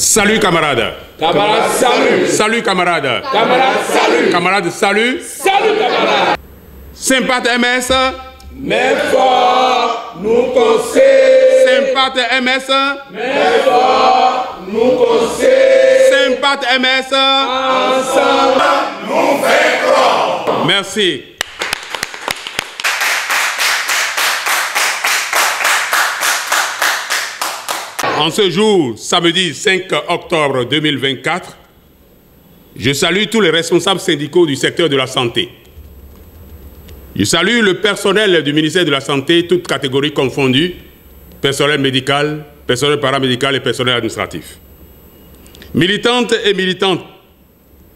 Salut camarades. Camarades, salut. Salut camarades. Camarades, salut. Camarades, salut. Salut camarades. Sympathe MS. Mais fort, nous conseillons. Sympathe MS. Mais fort, nous conseillons. Sympathe MS. Ensemble, nous vaincrons. Merci. En ce jour, samedi 5 octobre 2024, je salue tous les responsables syndicaux du secteur de la santé. Je salue le personnel du ministère de la Santé, toutes catégories confondues, personnel médical, personnel paramédical et personnel administratif. Militantes et militants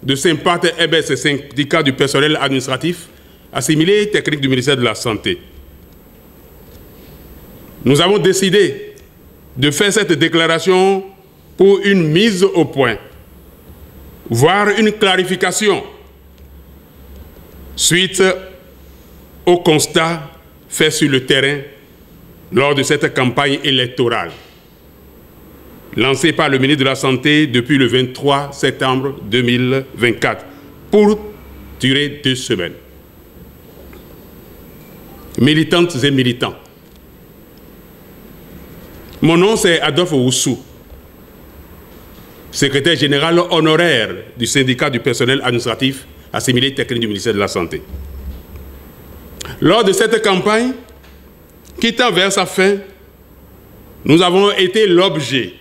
de Sympathe MS, syndicat du personnel administratif, assimilé technique du ministère de la Santé. Nous avons décidé de faire cette déclaration pour une mise au point, voire une clarification suite au constat fait sur le terrain lors de cette campagne électorale lancée par le ministre de la Santé depuis le 23 septembre 2024 pour durer 2 semaines. Militantes et militants, mon nom c'est Adolphe Oussou, secrétaire général honoraire du syndicat du personnel administratif assimilé technique du ministère de la Santé. Lors de cette campagne, qui tend vers sa fin, nous avons été l'objet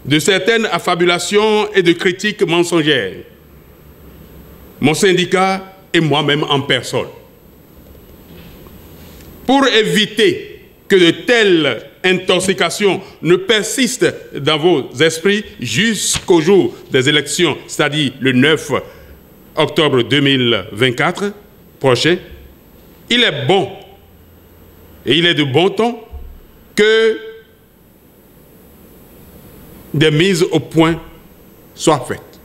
de certaines affabulations et de critiques mensongères. Mon syndicat et moi-même en personne. Pour éviter que de telles intoxications ne persistent dans vos esprits jusqu'au jour des élections, c'est-à-dire le 9 octobre 2024 prochain, il est bon et il est de bon ton que des mises au point soient faites.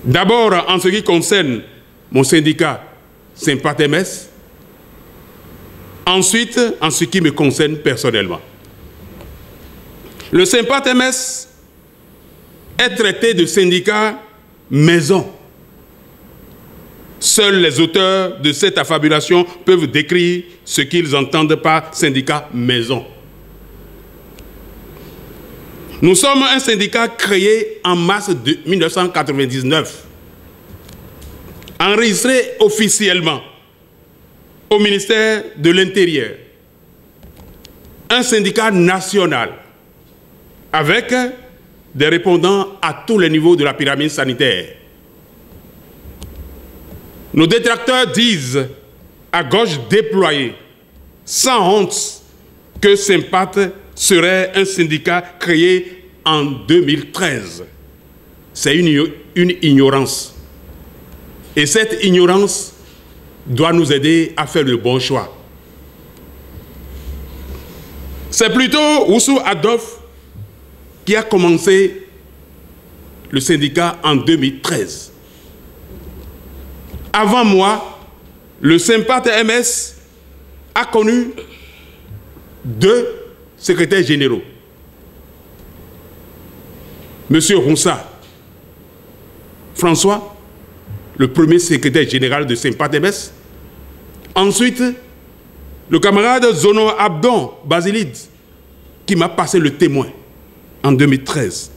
D'abord, en ce qui concerne mon syndicat Sympathe MS, ensuite, en ce qui me concerne personnellement. Le Sympathe MS est traité de syndicat maison. Seuls les auteurs de cette affabulation peuvent décrire ce qu'ils entendent par syndicat maison. Nous sommes un syndicat créé en mars 1999, enregistré officiellement au ministère de l'Intérieur, un syndicat national avec des répondants à tous les niveaux de la pyramide sanitaire. Nos détracteurs disent à gauche déployée, sans honte, que Sympathe serait un syndicat créé en 2013. C'est une ignorance. Et cette ignorance doit nous aider à faire le bon choix. C'est plutôt Oussou Adolphe qui a commencé le syndicat en 2013. Avant moi, le Sympathe MS a connu 2 secrétaires généraux. Monsieur Roussa François, le premier secrétaire général de Sympathe MS. Ensuite, le camarade Zono Abdon Basilide, qui m'a passé le témoin en 2013.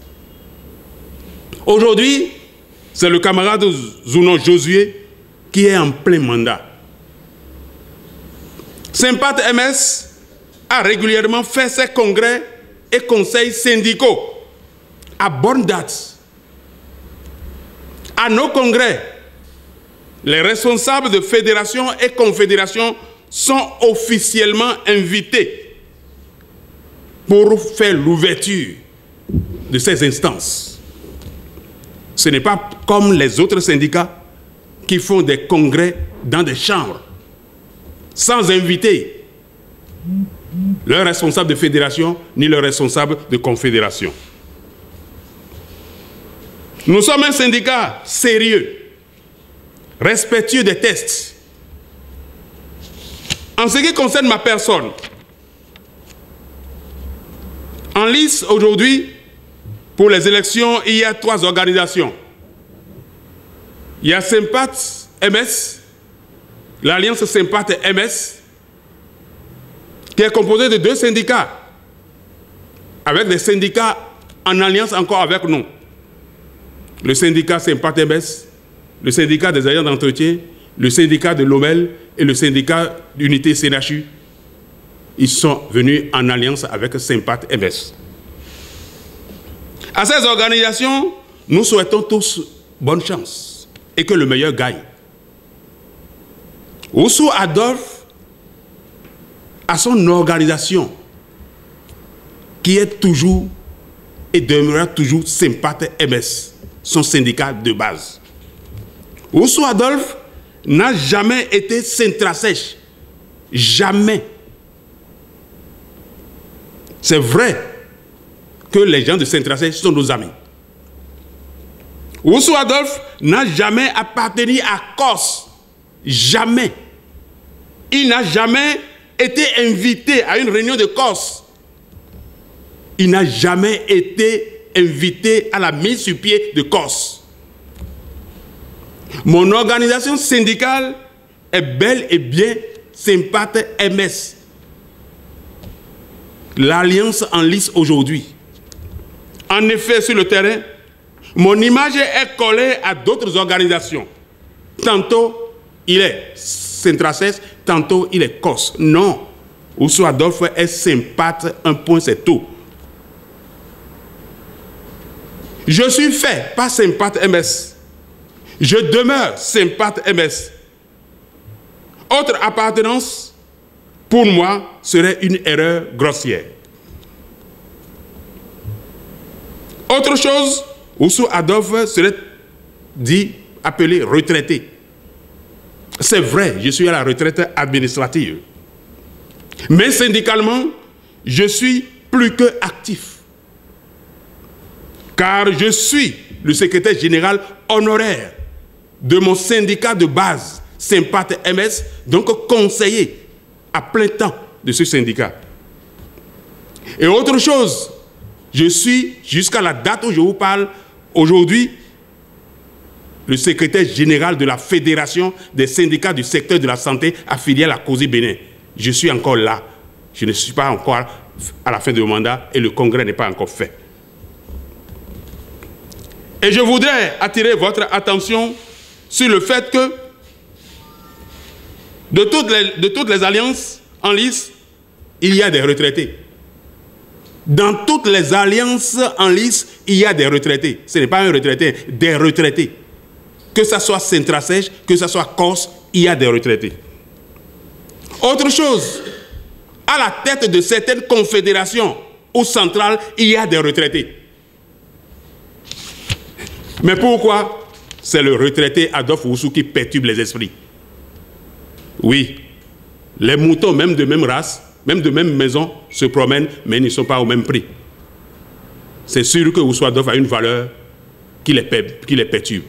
Aujourd'hui, c'est le camarade Zouno Josué qui est en plein mandat. Sympathe MS a régulièrement fait ses congrès et conseils syndicaux à bonne date. À nos congrès, les responsables de fédérations et confédérations sont officiellement invités pour faire l'ouverture de ces instances. Ce n'est pas comme les autres syndicats qui font des congrès dans des chambres sans inviter leurs responsables de fédération ni leurs responsables de confédération. Nous sommes un syndicat sérieux, respectueux des tests. En ce qui concerne ma personne, en lice aujourd'hui, Pour les élections, il y a 3 organisations. Il y a Sympath MS, l'Alliance Sympath MS, qui est composée de 2 syndicats, avec des syndicats en alliance encore avec nous. Le syndicat Sympath MS, le syndicat des agents d'entretien, le syndicat de l'OMEL et le syndicat d'unité CNHU. Ils sont venus en alliance avec Sympath MS. À ces organisations, nous souhaitons tous bonne chance et que le meilleur gagne. Oussou Adolphe a son organisation qui est toujours et demeurera toujours Sympath MS, son syndicat de base. Oussou Adolphe n'a jamais été Centrasèche. Jamais. C'est vrai que les gens de Centrasèche sont nos amis. Oussou Adolphe n'a jamais appartenu à Corse. Jamais. Il n'a jamais été invité à une réunion de Corse. Il n'a jamais été invité à la mise sur pied de Corse. Mon organisation syndicale est bel et bien Sympath MS. L'alliance en lice aujourd'hui. En effet, sur le terrain, mon image est collée à d'autres organisations. Tantôt, il est Centrasèche, tantôt, il est Corse. Non. Oussou Adolphe est Sympath, un point, c'est tout. Je suis fait par Sympath MS. Je demeure Sympath MS. Autre appartenance, pour moi, serait une erreur grossière. Autre chose, Oussou Adolphe serait dit, appelé retraité. C'est vrai, je suis à la retraite administrative. Mais syndicalement, je suis plus que actif. Car je suis le secrétaire général honoraire de mon syndicat de base, Sympath MS, donc conseiller à plein temps de ce syndicat. Et autre chose, je suis, jusqu'à la date où je vous parle, aujourd'hui, le secrétaire général de la Fédération des syndicats du secteur de la santé affilié à la COSI Bénin. Je suis encore là. Je ne suis pas encore à la fin de mon mandat et le congrès n'est pas encore fait. Et je voudrais attirer votre attention sur le fait que de toutes les alliances en lice, il y a des retraités. Dans toutes les alliances en lice, il y a des retraités. Ce n'est pas un retraité, des retraités. Que ce soit Centrasèche, que ce soit Corse, il y a des retraités. Autre chose, à la tête de certaines confédérations ou centrales, il y a des retraités. Mais pourquoi? C'est le retraité Adolphe Oussou qui perturbe les esprits. Oui, les moutons, même de même race, même de même maison, se promènent, mais ils ne sont pas au même prix. C'est sûr que Oussou Adolphe a une valeur qui les perturbe.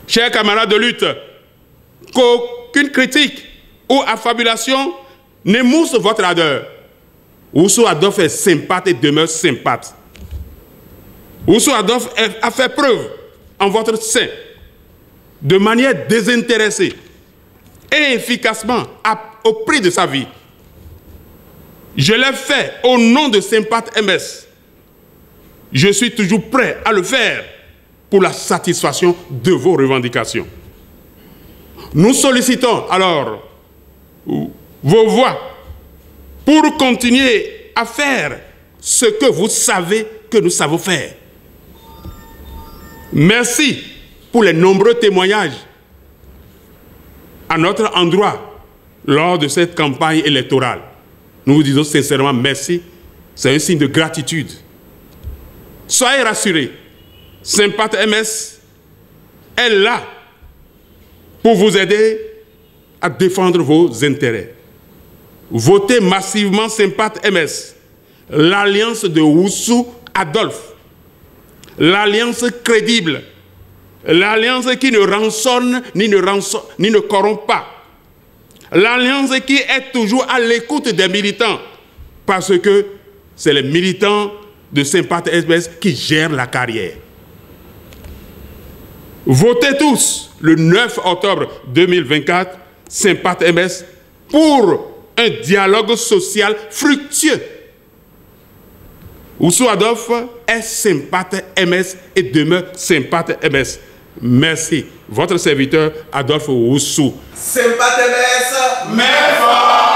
Chers camarades de lutte, qu'aucune critique ou affabulation n'émousse votre ardeur. Oussou Adolphe est Sympath et demeure Sympath. Oussou Adolphe a fait preuve en votre sein, de manière désintéressée et efficacement au prix de sa vie. Je l'ai fait au nom de Sympath MS. Je suis toujours prêt à le faire pour la satisfaction de vos revendications. Nous sollicitons alors vos voix pour continuer à faire ce que vous savez que nous savons faire. Merci pour les nombreux témoignages à notre endroit lors de cette campagne électorale. Nous vous disons sincèrement merci. C'est un signe de gratitude. Soyez rassurés, Sympath MS est là pour vous aider à défendre vos intérêts. Votez massivement Sympath MS, l'alliance de Oussou Adolphe, l'alliance crédible, l'alliance qui ne rançonne ni ne corrompt pas, l'alliance qui est toujours à l'écoute des militants, parce que c'est les militants de Saint-Pat MS qui gère la carrière. Votez tous le 9 octobre 2024 Saint-Pat MS pour un dialogue social fructueux. Oussou Adolphe est Saint-Pat MS et demeure Saint-Pat MS. Merci. Votre serviteur Adolphe Oussou. Saint-Pat MS, mais fort.